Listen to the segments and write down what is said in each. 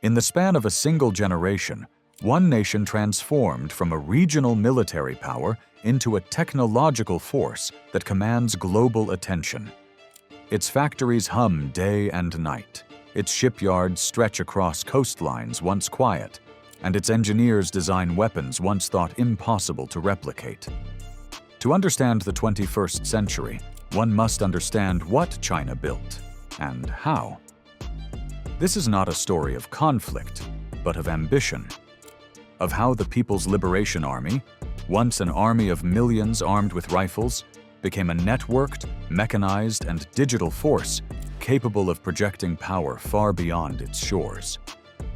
In the span of a single generation, one nation transformed from a regional military power into a technological force that commands global attention. Its factories hum day and night, its shipyards stretch across coastlines once quiet, and its engineers design weapons once thought impossible to replicate. To understand the 21st century, one must understand what China built and how. This is not a story of conflict, but of ambition. Of how the People's Liberation Army, once an army of millions armed with rifles, became a networked, mechanized, and digital force capable of projecting power far beyond its shores.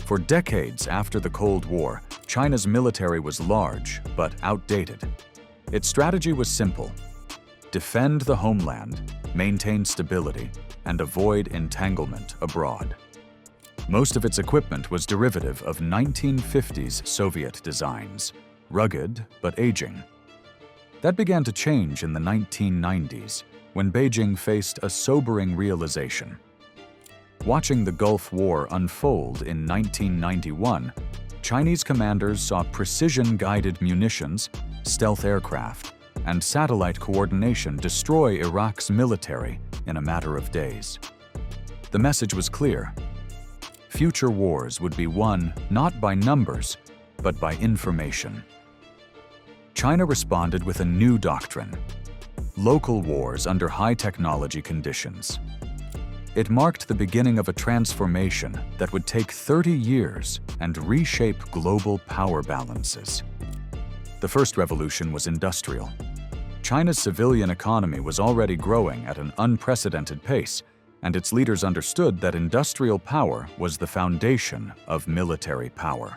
For decades after the Cold War, China's military was large but outdated. Its strategy was simple: defend the homeland, maintain stability, and avoid entanglement abroad. Most of its equipment was derivative of 1950s Soviet designs, rugged but aging. That began to change in the 1990s, when Beijing faced a sobering realization. Watching the Gulf War unfold in 1991, Chinese commanders saw precision-guided munitions, stealth aircraft, and satellite coordination destroy Iraq's military in a matter of days. The message was clear: future wars would be won not by numbers, but by information. China responded with a new doctrine: local wars under high-technology conditions. It marked the beginning of a transformation that would take 30 years and reshape global power balances. The first revolution was industrial. China's civilian economy was already growing at an unprecedented pace, and its leaders understood that industrial power was the foundation of military power.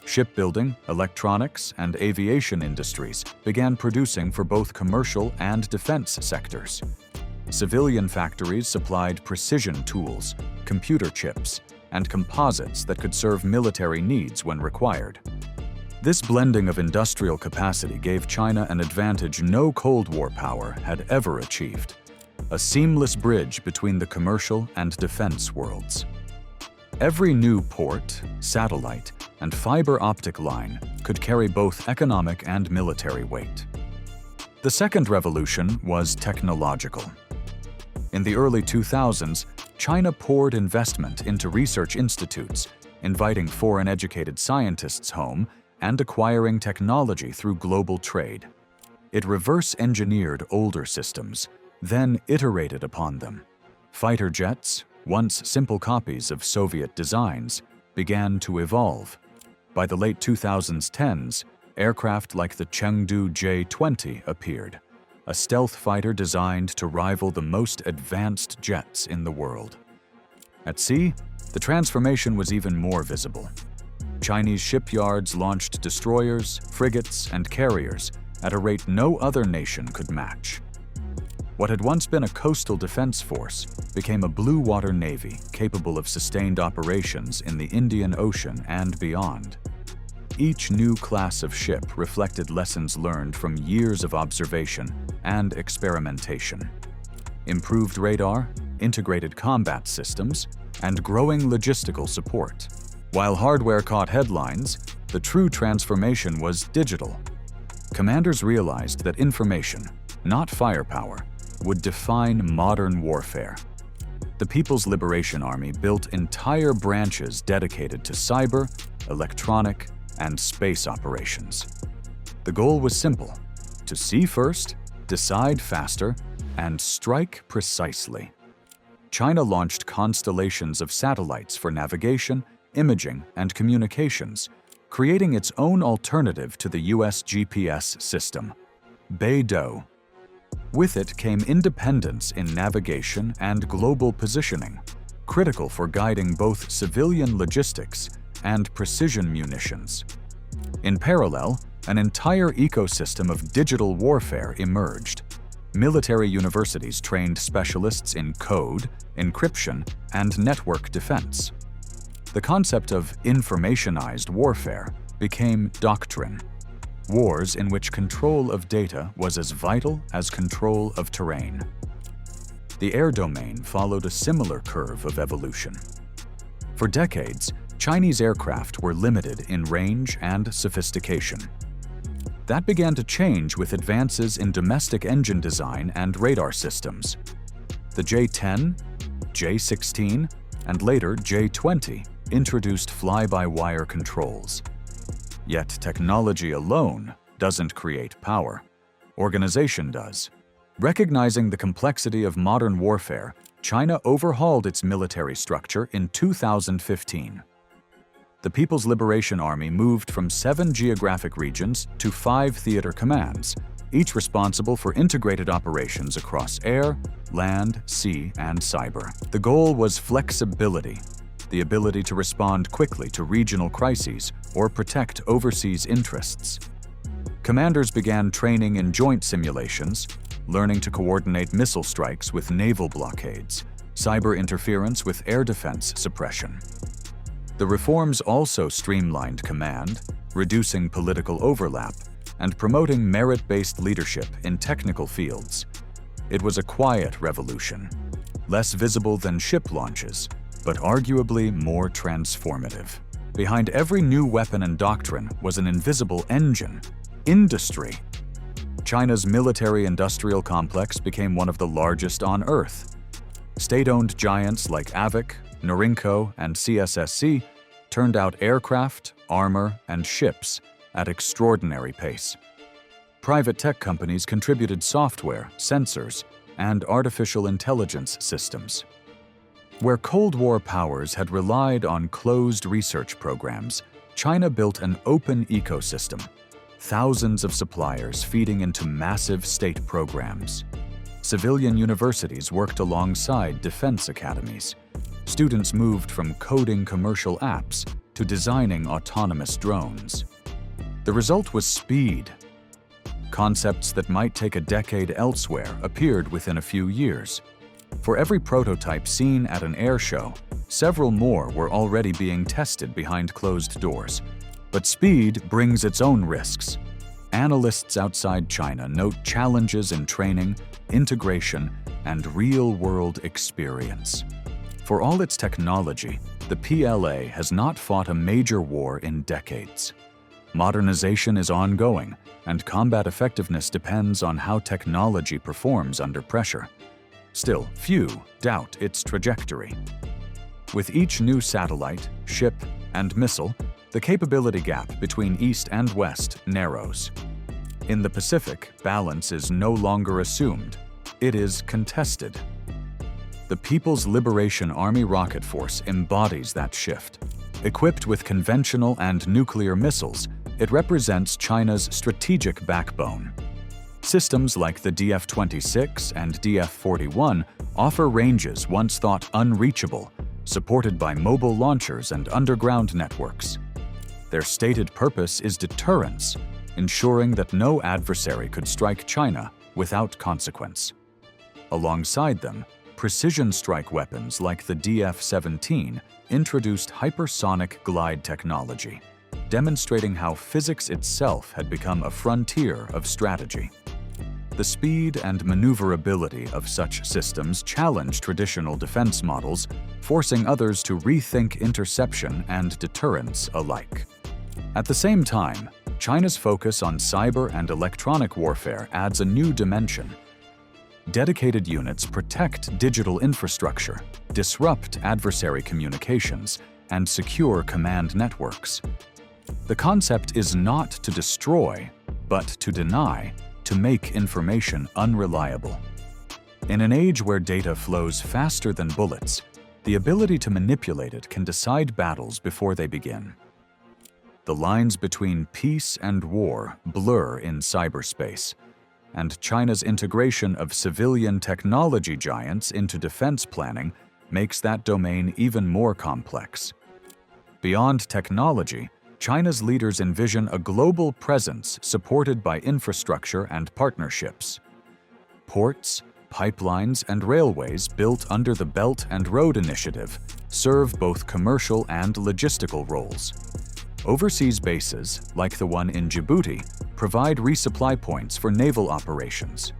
Shipbuilding, electronics, and aviation industries began producing for both commercial and defense sectors. Civilian factories supplied precision tools, computer chips, and composites that could serve military needs when required. This blending of industrial capacity gave China an advantage no Cold War power had ever achieved: a seamless bridge between the commercial and defense worlds. Every new port, satellite, and fiber optic line could carry both economic and military weight. The second revolution was technological. In the early 2000s, China poured investment into research institutes, inviting foreign-educated scientists home and acquiring technology through global trade. It reverse-engineered older systems, then iterated upon them. Fighter jets, once simple copies of Soviet designs, began to evolve. By the late 2010s, aircraft like the Chengdu J-20 appeared, a stealth fighter designed to rival the most advanced jets in the world. At sea, the transformation was even more visible. Chinese shipyards launched destroyers, frigates, and carriers at a rate no other nation could match. What had once been a coastal defense force became a blue water navy capable of sustained operations in the Indian Ocean and beyond. Each new class of ship reflected lessons learned from years of observation and experimentation. Improved radar, integrated combat systems, and growing logistical support. While hardware caught headlines, the true transformation was digital. Commanders realized that information, not firepower, would define modern warfare. The People's Liberation Army built entire branches dedicated to cyber, electronic, and space operations. The goal was simple: to see first, decide faster, and strike precisely. China launched constellations of satellites for navigation, imaging, and communications, creating its own alternative to the US GPS system, Beidou. With it came independence in navigation and global positioning, critical for guiding both civilian logistics and precision munitions. In parallel, an entire ecosystem of digital warfare emerged. Military universities trained specialists in code, encryption, and network defense. The concept of informationized warfare became doctrine. Wars in which control of data was as vital as control of terrain. The air domain followed a similar curve of evolution. For decades, Chinese aircraft were limited in range and sophistication. That began to change with advances in domestic engine design and radar systems. The J-10, J-16, and later J-20 introduced fly-by-wire controls. Yet technology alone doesn't create power. Organization does. Recognizing the complexity of modern warfare, China overhauled its military structure in 2015. The People's Liberation Army moved from 7 geographic regions to 5 theater commands, each responsible for integrated operations across air, land, sea, and cyber. The goal was flexibility, the ability to respond quickly to regional crises or protect overseas interests. Commanders began training in joint simulations, learning to coordinate missile strikes with naval blockades, cyber interference with air defense suppression. The reforms also streamlined command, reducing political overlap, and promoting merit-based leadership in technical fields. It was a quiet revolution, less visible than ship launches, but arguably more transformative. Behind every new weapon and doctrine was an invisible engine: industry. China's military-industrial complex became one of the largest on Earth. State-owned giants like AVIC, Norinco, and CSSC turned out aircraft, armor, and ships at extraordinary pace. Private tech companies contributed software, sensors, and artificial intelligence systems. Where Cold War powers had relied on closed research programs, China built an open ecosystem, thousands of suppliers feeding into massive state programs. Civilian universities worked alongside defense academies. Students moved from coding commercial apps to designing autonomous drones. The result was speed. Concepts that might take a decade elsewhere appeared within a few years. For every prototype seen at an air show, several more were already being tested behind closed doors. But speed brings its own risks. Analysts outside China note challenges in training, integration, and real-world experience. For all its technology, the PLA has not fought a major war in decades. Modernization is ongoing, and combat effectiveness depends on how technology performs under pressure. Still, few doubt its trajectory. With each new satellite, ship, and missile, the capability gap between East and West narrows. In the Pacific, balance is no longer assumed. It is contested. The People's Liberation Army Rocket Force embodies that shift. Equipped with conventional and nuclear missiles, it represents China's strategic backbone. Systems like the DF-26 and DF-41 offer ranges once thought unreachable, supported by mobile launchers and underground networks. Their stated purpose is deterrence, ensuring that no adversary could strike China without consequence. Alongside them, precision strike weapons like the DF-17 introduced hypersonic glide technology, demonstrating how physics itself had become a frontier of strategy. The speed and maneuverability of such systems challenge traditional defense models, forcing others to rethink interception and deterrence alike. At the same time, China's focus on cyber and electronic warfare adds a new dimension. Dedicated units protect digital infrastructure, disrupt adversary communications, and secure command networks. The concept is not to destroy, but to deny, to make information unreliable. In an age where data flows faster than bullets, the ability to manipulate it can decide battles before they begin. The lines between peace and war blur in cyberspace, and China's integration of civilian technology giants into defense planning makes that domain even more complex. Beyond technology, China's leaders envision a global presence supported by infrastructure and partnerships. Ports, pipelines, and railways built under the Belt and Road Initiative serve both commercial and logistical roles. Overseas bases, like the one in Djibouti, provide resupply points for naval operations.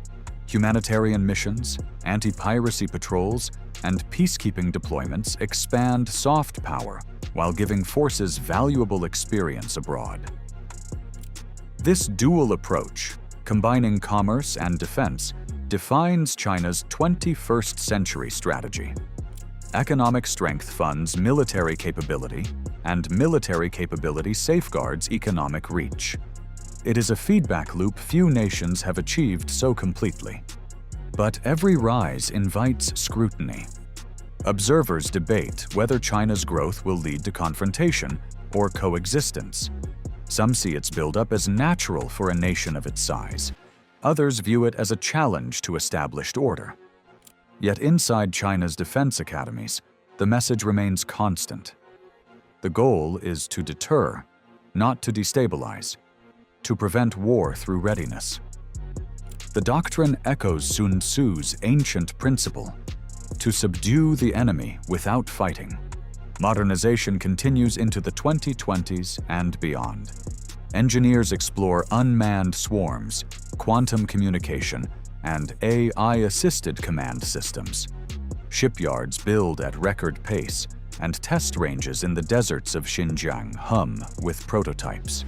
Humanitarian missions, anti-piracy patrols, and peacekeeping deployments expand soft power while giving forces valuable experience abroad. This dual approach, combining commerce and defense, defines China's 21st century strategy. Economic strength funds military capability, and military capability safeguards economic reach. It is a feedback loop few nations have achieved so completely. But every rise invites scrutiny. Observers debate whether China's growth will lead to confrontation or coexistence. Some see its buildup as natural for a nation of its size. Others view it as a challenge to established order. Yet inside China's defense academies, the message remains constant. The goal is to deter, not to destabilize, to prevent war through readiness. The doctrine echoes Sun Tzu's ancient principle: to subdue the enemy without fighting. Modernization continues into the 2020s and beyond. Engineers explore unmanned swarms, quantum communication, and AI-assisted command systems. Shipyards build at record pace, and test ranges in the deserts of Xinjiang hum with prototypes.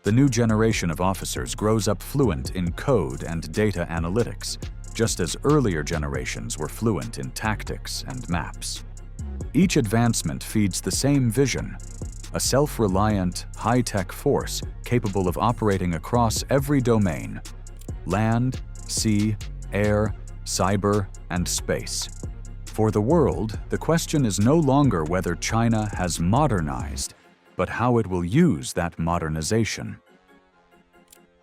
The new generation of officers grows up fluent in code and data analytics, just as earlier generations were fluent in tactics and maps. Each advancement feeds the same vision: a self-reliant, high-tech force capable of operating across every domain: land, sea, air, cyber, and space. For the world, the question is no longer whether China has modernized, but how it will use that modernization.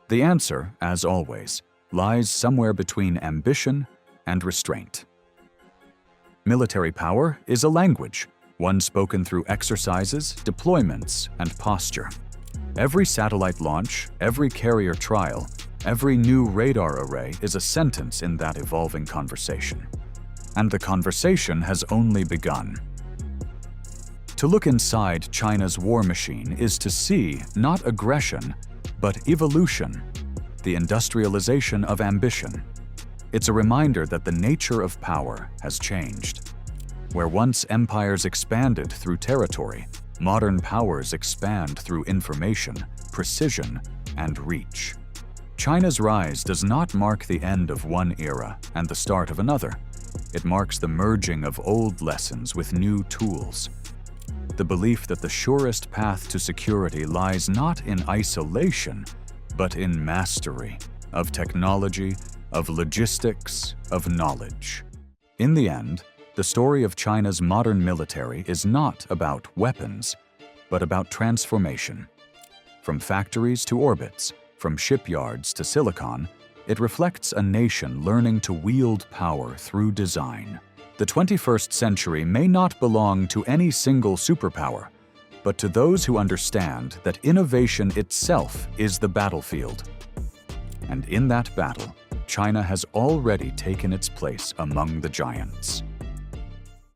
The answer, as always, lies somewhere between ambition and restraint. Military power is a language, one spoken through exercises, deployments, and posture. Every satellite launch, every carrier trial, every new radar array is a sentence in that evolving conversation. And the conversation has only begun. To look inside China's war machine is to see not aggression, but evolution, the industrialization of ambition. It's a reminder that the nature of power has changed. Where once empires expanded through territory, modern powers expand through information, precision, and reach. China's rise does not mark the end of one era and the start of another. It marks the merging of old lessons with new tools. The belief that the surest path to security lies not in isolation, but in mastery of technology, of logistics, of knowledge. In the end, the story of China's modern military is not about weapons, but about transformation. From factories to orbits, from shipyards to silicon, it reflects a nation learning to wield power through design. The 21st century may not belong to any single superpower, but to those who understand that innovation itself is the battlefield. And in that battle, China has already taken its place among the giants.